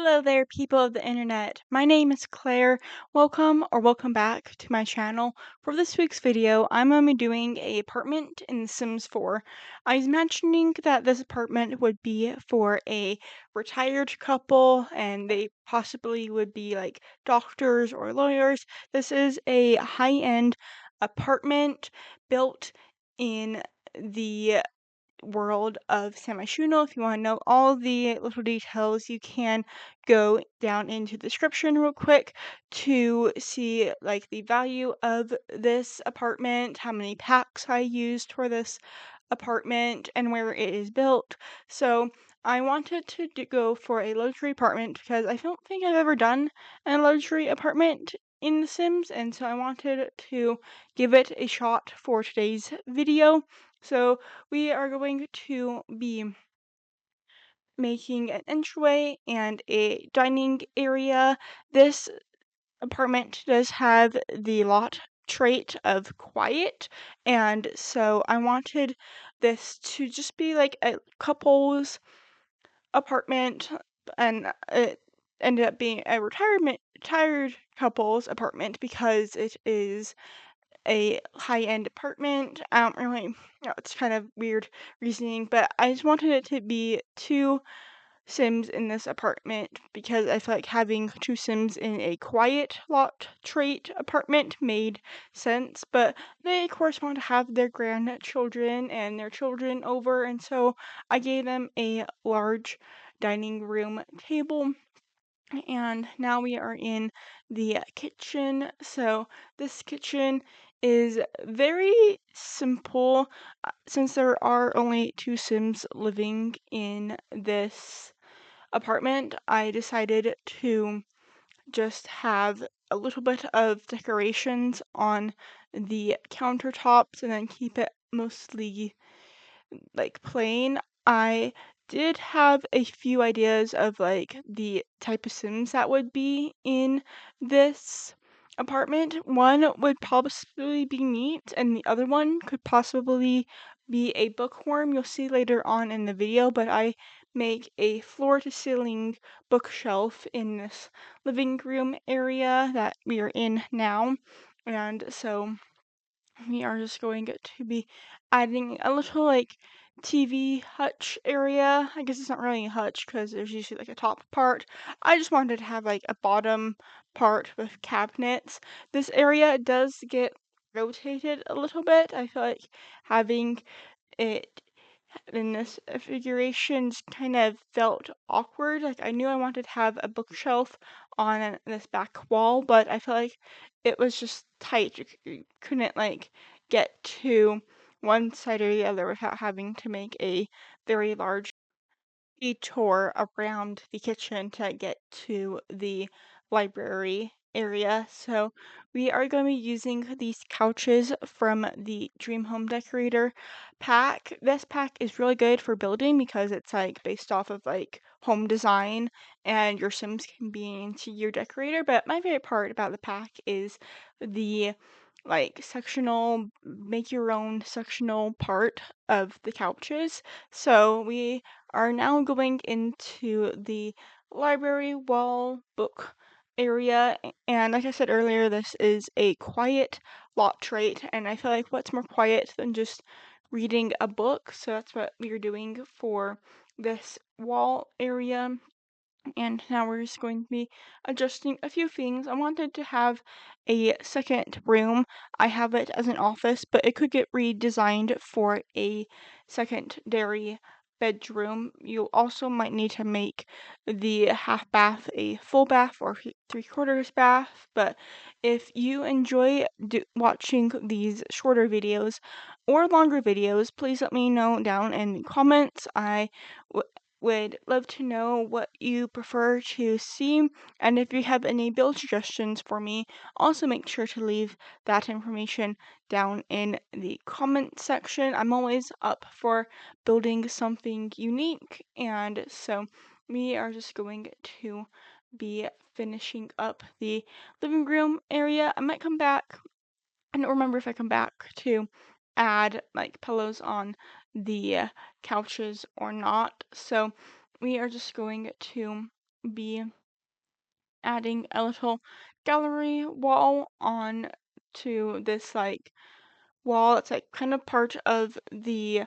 Hello there, people of the internet. My name is Claire. Welcome back to my channel. For this week's video, I'm going to be doing a apartment in The Sims 4. I was mentioning that this apartment would be for a retired couple and they possibly would be like doctors or lawyers. This is a high-end apartment built in the world of Samashuno. If you want to know all the little details, you can go down into the description real quick to see like the value of this apartment, how many packs I used for this apartment, and where it is built. So I wanted to go for a luxury apartment because I don't think I've ever done a luxury apartment in The Sims, and so I wanted to give it a shot for today's video. So we are going to be making an entryway and a dining area. This apartment does have the lot trait of quiet, and so I wanted this to just be like a couple's apartment, and it ended up being a retired couple's apartment because it is a high-end apartment. I don't really, it's kind of weird reasoning, but I just wanted it to be two Sims in this apartment because I feel like having two Sims in a quiet lot trait apartment made sense. But they, of course, want to have their grandchildren and their children over, and so I gave them a large dining room table. And now we are in the kitchen. So this kitchen is very simple since there are only two Sims living in this apartment. I decided to just have a little bit of decorations on the countertops and then keep it mostly like plain. I did have a few ideas of like the type of Sims that would be in this apartment. One would possibly be neat, and the other one could possibly be a bookworm. You'll see later on in the video, but I make a floor to ceiling bookshelf in this living room area that we are in now. And so we are just going to be adding a little like TV hutch area. I guess it's not really a hutch because there's usually like a top part. I just wanted to have like a bottom part with cabinets. This area does get rotated a little bit. I feel like having it in this configuration just kind of felt awkward. Like I knew I wanted to have a bookshelf on this back wall, but I felt like it was just tight. You couldn't like get to one side or the other without having to make a very large detour around the kitchen to get to the library area. So we are going to be using these couches from the Dream Home Decorator pack. This pack is really good for building because it's like based off of like home design and your Sims can be into your decorator. But my favorite part about the pack is the like sectional, make your own sectional part of the couches. So we are now going into the library wall book area. And like I said earlier, this is a quiet lot trait, and I feel like what's more quiet than just reading a book? So that's what we are doing for this wall area. And now we're just going to be adjusting a few things. I wanted to have a second room. I have it as an office, but it could get redesigned for a secondary bedroom. You also might need to make the half bath a full bath or three-quarters bath. But if you enjoy watching these shorter videos or longer videos, please let me know down in the comments. I would love to know what you prefer to see, and if you have any build suggestions for me, also make sure to leave that information down in the comment section. I'm always up for building something unique, and so we are just going to be finishing up the living room area. I might come back. I don't remember if I come back to add like pillows on the couches or not. So we are just going to be adding a little gallery wall on to this like wall. It's like kind of part of the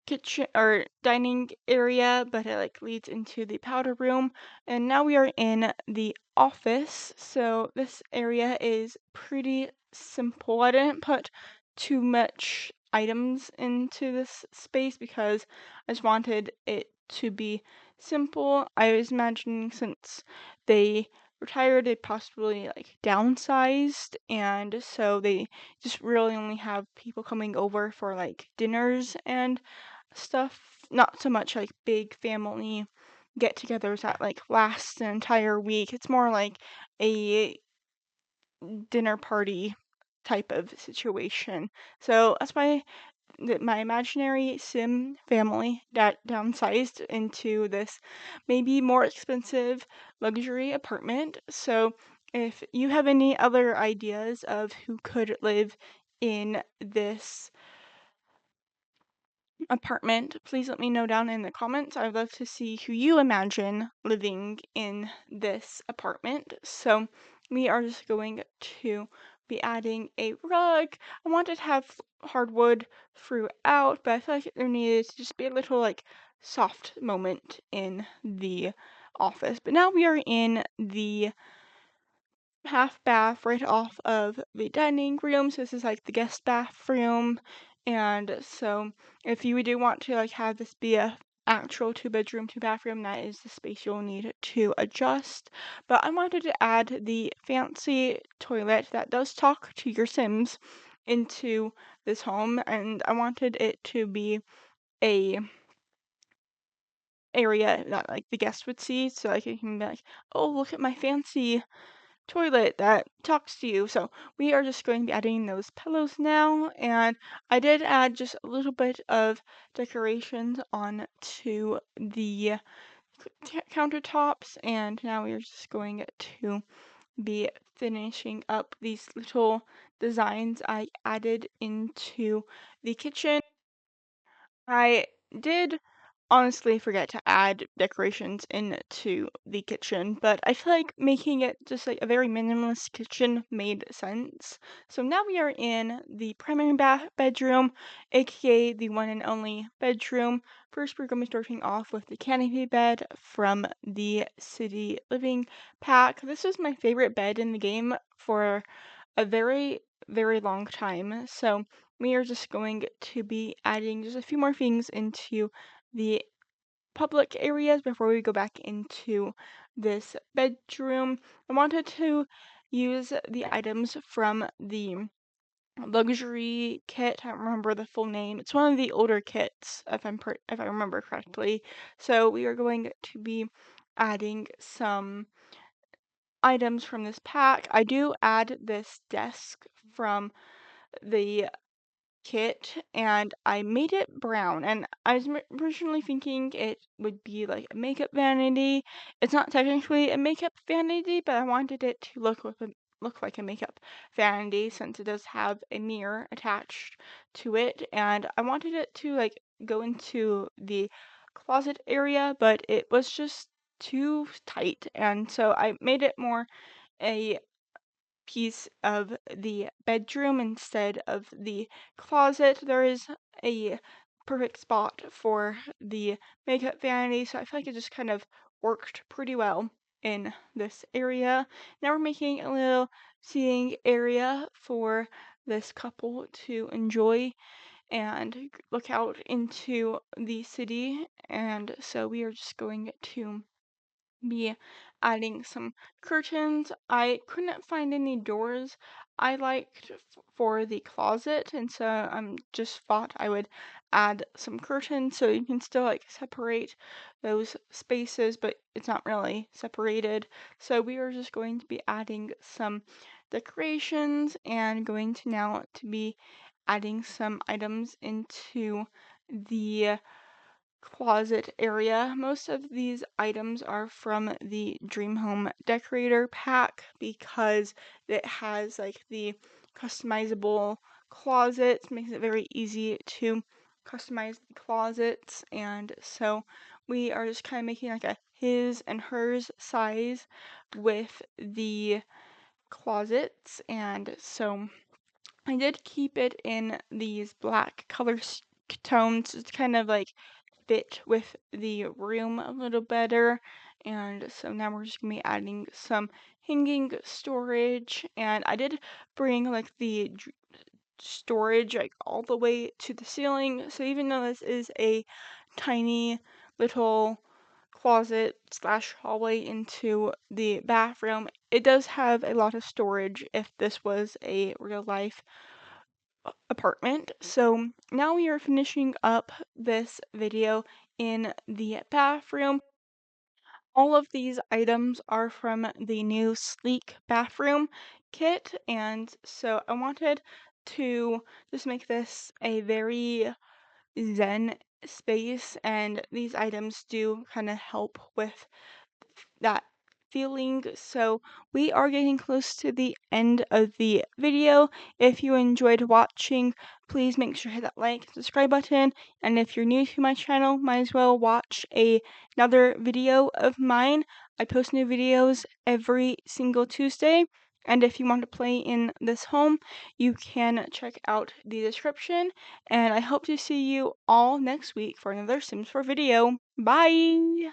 kitchen or dining area, but it like leads into the powder room. And now we are in the office. So this area is pretty simple. I didn't put too much items into this space because I just wanted it to be simple. I was imagining since they retired, they possibly like downsized, and so they just really only have people coming over for like dinners and stuff, not so much like big family get-togethers that like last an entire week. It's more like a dinner party type of situation. So that's why my imaginary sim family got downsized into this maybe more expensive luxury apartment. So if you have any other ideas of who could live in this apartment, please let me know down in the comments. I'd love to see who you imagine living in this apartment. So we are just going to be adding a rug. I wanted to have hardwood throughout, but I feel like there needed to just be a little like soft moment in the office. But now we are in the half bath right off of the dining room. So this is like the guest bathroom. And so if you do want to like have this be a actual 2 bedroom, 2 bathroom, that is the space you'll need to adjust. But I wanted to add the fancy toilet that does talk to your Sims into this home, and I wanted it to be a area that like the guests would see, so like it can be like, oh, look at my fancy toilet that talks to you. So we are just going to be adding those pillows now, and I did add just a little bit of decorations on to the countertops, and now we're just going to be finishing up these little designs I added into the kitchen. I did honestly forget to add decorations into the kitchen, but I feel like making it just like a very minimalist kitchen made sense. So now we are in the primary bedroom, aka the one and only bedroom. First, we're going to be starting off with the canopy bed from the City Living pack. This is my favorite bed in the game for a very, very long time. So we are just going to be adding just a few more things into the public areas before we go back into this bedroom. I wanted to use the items from the luxury kit. I don't remember the full name. It's one of the older kits, if I remember correctly. So we are going to be adding some items from this pack. I do add this desk from the kit, and I made it brown, and I was originally thinking it would be like a makeup vanity. It's not technically a makeup vanity, but I wanted it to look like a makeup vanity since it does have a mirror attached to it, and I wanted it to like go into the closet area, but it was just too tight, and so I made it more a piece of the bedroom instead of the closet. There is a perfect spot for the makeup vanity, so I feel like it just kind of worked pretty well in this area. Now we're making a little seating area for this couple to enjoy and look out into the city. And so we are just going to be adding some curtains. I couldn't find any doors I liked for the closet, and so just thought I would add some curtains so you can still like separate those spaces, but it's not really separated. So we are just going to be adding some decorations and going to now to be adding some items into the closet area. Most of these items are from the Dream Home Decorator pack because it has like the customizable closets, makes it very easy to customize the closets, and so we are just kind of making like a his and hers size with the closets, and so I did keep it in these black tones to kind of like fit with the room a little better. And so now we're just gonna be adding some hanging storage, and I did bring like the storage like all the way to the ceiling. So even though this is a tiny little closet slash hallway into the bathroom, it does have a lot of storage if this was a real life apartment. So now we are finishing up this video in the bathroom. All of these items are from the new sleek bathroom kit, and so I wanted to just make this a very zen space, and these items do kind of help with that feeling. So we are getting close to the end of the video. If you enjoyed watching, please make sure to hit that like, subscribe button, and if you're new to my channel, might as well watch another video of mine. I post new videos every single Tuesday. And if you want to play in this home, you can check out the description. And I hope to see you all next week for another Sims 4 video. Bye!